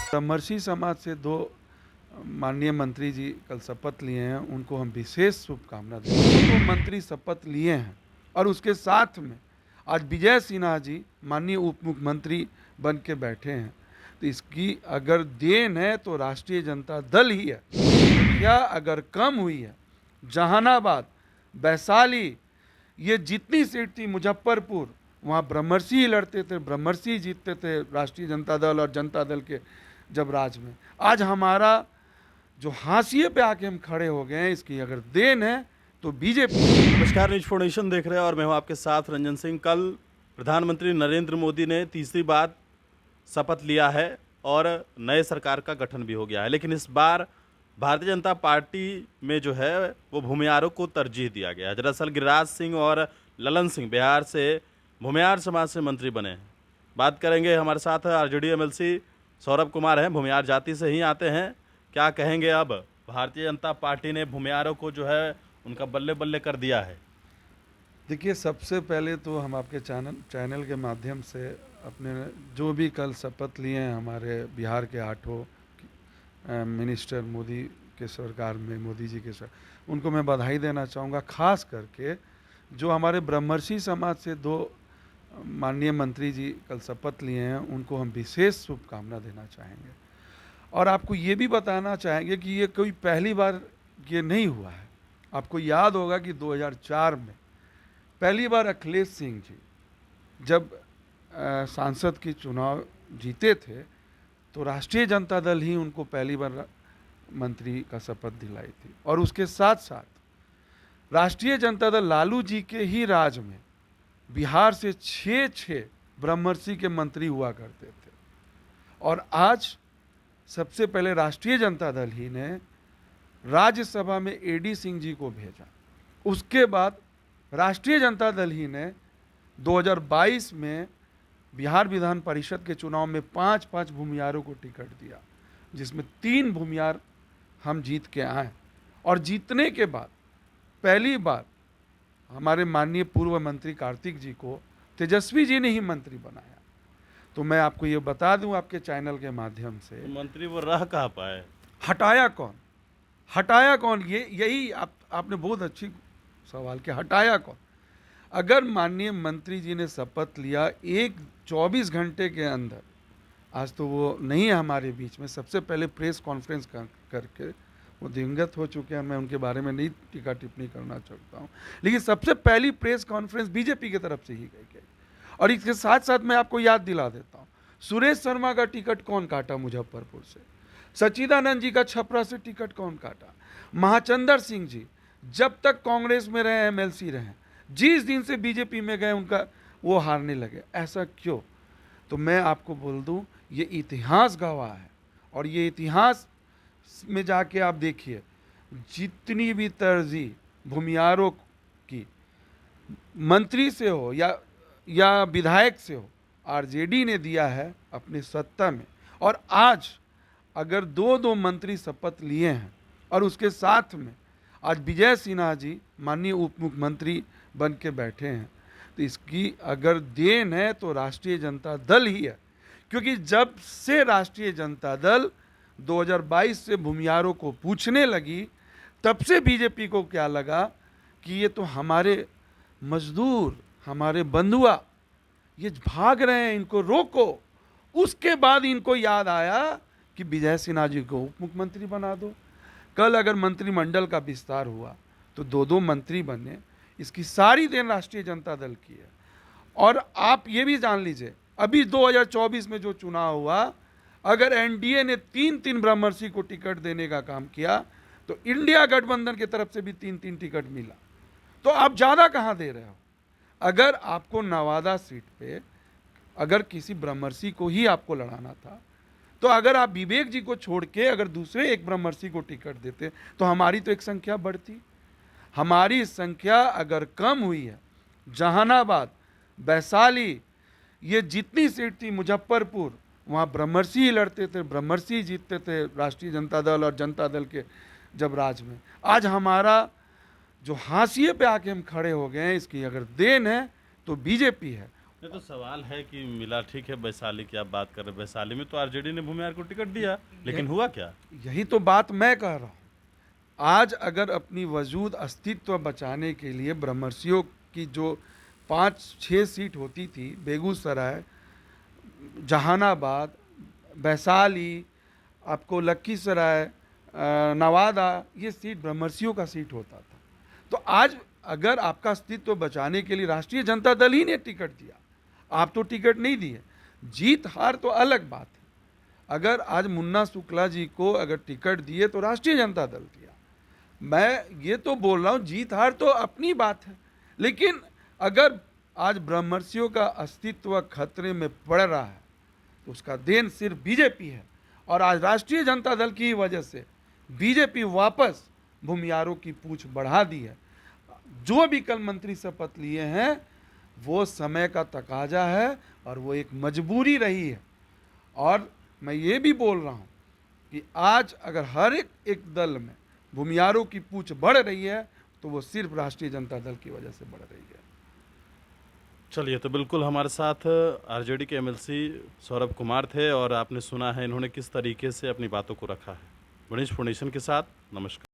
ब्रह्मर्षि समाज से दो माननीय मंत्री जी कल शपथ लिए हैं, उनको हम विशेष शुभकामना देते हैं। तो मंत्री शपथ लिए हैं और उसके साथ में आज विजय सिन्हा जी माननीय उप मुख्यमंत्री बन के बैठे हैं। तो इसकी अगर देन है तो राष्ट्रीय जनता दल ही है। क्या अगर कम हुई है, जहानाबाद, वैशाली, ये जितनी सीट थी, मुजफ्फरपुर, वहाँ ब्रह्मर्षि ही लड़ते थे, ब्रह्मर्षि ही जीतते थे, राष्ट्रीय जनता दल और जनता दल के जब राज में। आज हमारा जो हाशिए पे आके हम खड़े हो गए हैं, इसकी अगर देन है तो बीजेपी। नमस्कार, न्यूज फाउंडेशन देख रहे हैं और मैं हूं आपके साथ रंजन सिंह। कल प्रधानमंत्री नरेंद्र मोदी ने तीसरी बार शपथ लिया है और नए सरकार का गठन भी हो गया है, लेकिन इस बार भारतीय जनता पार्टी में जो है वो भूमिहारों को तरजीह दिया गया है। दरअसल गिरिराज सिंह और ललन सिंह बिहार से भूमिहार समाज से मंत्री बने हैं। बात करेंगे, हमारे साथ आरजेडी एमएलसी सौरभ कुमार हैं, भूमिहार जाति से ही आते हैं। क्या कहेंगे, अब भारतीय जनता पार्टी ने भूमिहारों को जो है उनका बल्ले बल्ले कर दिया है? देखिए, सबसे पहले तो हम आपके चैनल के माध्यम से अपने जो भी कल शपथ लिए हैं हमारे बिहार के 8 मिनिस्टर मोदी के सरकार में, मोदी जी के सरकार, उनको मैं बधाई देना चाहूँगा। खास करके जो हमारे ब्रह्मर्षि समाज से दो माननीय मंत्री जी कल शपथ लिए हैं, उनको हम विशेष शुभकामना देना चाहेंगे। और आपको ये भी बताना चाहेंगे कि ये कोई पहली बार ये नहीं हुआ है। आपको याद होगा कि 2004 में पहली बार अखिलेश सिंह जी जब सांसद की चुनाव जीते थे, तो राष्ट्रीय जनता दल ही उनको पहली बार मंत्री का शपथ दिलाई थी। और उसके साथ साथ राष्ट्रीय जनता दल लालू जी के ही राज में बिहार से 6 ब्रह्मर्षि के मंत्री हुआ करते थे। और आज सबसे पहले राष्ट्रीय जनता दल ही ने राज्यसभा में एडी सिंह जी को भेजा। उसके बाद राष्ट्रीय जनता दल ही ने 2022 में बिहार विधान परिषद के चुनाव में 5 भूमिहारों को टिकट दिया, जिसमें 3 भूमिहार हम जीत के आए। और जीतने के बाद पहली बार हमारे माननीय पूर्व मंत्री कार्तिक जी को तेजस्वी जी ने ही मंत्री बनाया। तो मैं आपको ये बता दूं आपके चैनल के माध्यम से, तो मंत्री वो रह कहाँ पाए? हटाया कौन? हटाया कौन? यही आपने बहुत अच्छी सवाल किया। हटाया कौन? अगर माननीय मंत्री जी ने शपथ लिया 24 घंटे के अंदर, आज तो वो नहीं है हमारे बीच में, सबसे पहले प्रेस कॉन्फ्रेंस करके वो दिवंगत हो चुके हैं, मैं उनके बारे में नहीं टीका टिप्पणी करना चाहता हूँ, लेकिन सबसे पहली प्रेस कॉन्फ्रेंस बीजेपी की तरफ से ही गई। और इसके साथ साथ मैं आपको याद दिला देता हूँ, सुरेश शर्मा का टिकट कौन काटा मुजफ्फरपुर से? सच्चिदानंद जी का छपरा से टिकट कौन काटा? महाचंद्र सिंह जी जब तक कांग्रेस में रहे, एमएलसी रहे, जिस दिन से बीजेपी में गए उनका वो हारने लगे। ऐसा क्यों? तो मैं आपको बोल दूं, ये इतिहास गवाह है। और ये इतिहास में जाके आप देखिए, जितनी भी तरजीह भूमिहारों की मंत्री से हो या विधायक से हो, आरजेडी ने दिया है अपनी सत्ता में। और आज अगर दो मंत्री शपथ लिए हैं और उसके साथ में आज विजय सिन्हा जी माननीय उप मुख्यमंत्री बन के बैठे हैं, तो इसकी अगर देन है तो राष्ट्रीय जनता दल ही है। क्योंकि जब से राष्ट्रीय जनता दल 2022 से भूमिहारों को पूछने लगी, तब से बीजेपी को क्या लगा कि ये तो हमारे मजदूर, हमारे बंधुआ ये भाग रहे हैं, इनको रोको। उसके बाद इनको याद आया कि विजय सिन्हा जी को उप मुख्यमंत्री बना दो। कल अगर मंत्रिमंडल का विस्तार हुआ तो 2 मंत्री बने, इसकी सारी देन राष्ट्रीय जनता दल की है। और आप ये भी जान लीजिए, अभी 2024 में जो चुनाव हुआ, अगर एनडीए ने 3 ब्रह्मर्षि को टिकट देने का काम किया तो इंडिया गठबंधन की तरफ से भी 3 टिकट मिला। तो आप ज़्यादा कहाँ दे रहे हो? अगर आपको नवादा सीट पे अगर किसी ब्रह्मर्षि को ही आपको लड़ाना था, तो अगर आप विवेक जी को छोड़ के अगर दूसरे एक ब्रह्मर्षि को टिकट देते तो हमारी तो एक संख्या बढ़ती। हमारी संख्या अगर कम हुई है, जहानाबाद, वैशाली, ये जितनी सीट थी, मुजफ्फरपुर, वहाँ ब्रह्मर्षि ही लड़ते थे, ब्रह्मर्षि ही जीतते थे, राष्ट्रीय जनता दल और जनता दल के जब राज में। आज हमारा जो हाशिए पे आके हम खड़े हो गए हैं, इसकी अगर देन है तो बीजेपी है। ये तो सवाल है कि मिला, ठीक है वैशाली की आप बात कर रहे हैं, वैशाली में तो आरजेडी ने भूमिहार को टिकट दिया, लेकिन हुआ क्या? यही तो बात मैं कह रहा हूँ। आज अगर अपनी वजूद अस्तित्व बचाने के लिए ब्रह्मर्षियों की जो 5-6 सीट होती थी, बेगूसराय, जहानाबाद, वैशाली, आपको लखीसराय, नवादा, ये सीट ब्रह्मर्षियों का सीट होता था। तो आज अगर आपका अस्तित्व बचाने के लिए राष्ट्रीय जनता दल ही ने टिकट दिया, आप तो टिकट नहीं दिए। जीत हार तो अलग बात है। अगर आज मुन्ना शुक्ला जी को अगर टिकट दिए तो राष्ट्रीय जनता दल दिया। मैं ये तो बोल रहा हूँ, जीत हार तो अपनी बात है, लेकिन अगर आज ब्रह्मर्षियों का अस्तित्व खतरे में पड़ रहा है तो उसका देन सिर्फ बीजेपी है। और आज राष्ट्रीय जनता दल की वजह से बीजेपी वापस भूमियारों की पूंछ बढ़ा दी है। जो भी कल मंत्री शपथ लिए हैं वो समय का तकाजा है और वो एक मजबूरी रही है। और मैं ये भी बोल रहा हूँ कि आज अगर हर एक दल में भूमियारों की पूंछ बढ़ रही है तो वो सिर्फ राष्ट्रीय जनता दल की वजह से बढ़ रही है। चलिए, तो बिल्कुल हमारे साथ आरजेडी के एमएलसी सौरभ कुमार थे और आपने सुना है इन्होंने किस तरीके से अपनी बातों को रखा है। गणेश फाउंडेशन के साथ नमस्कार।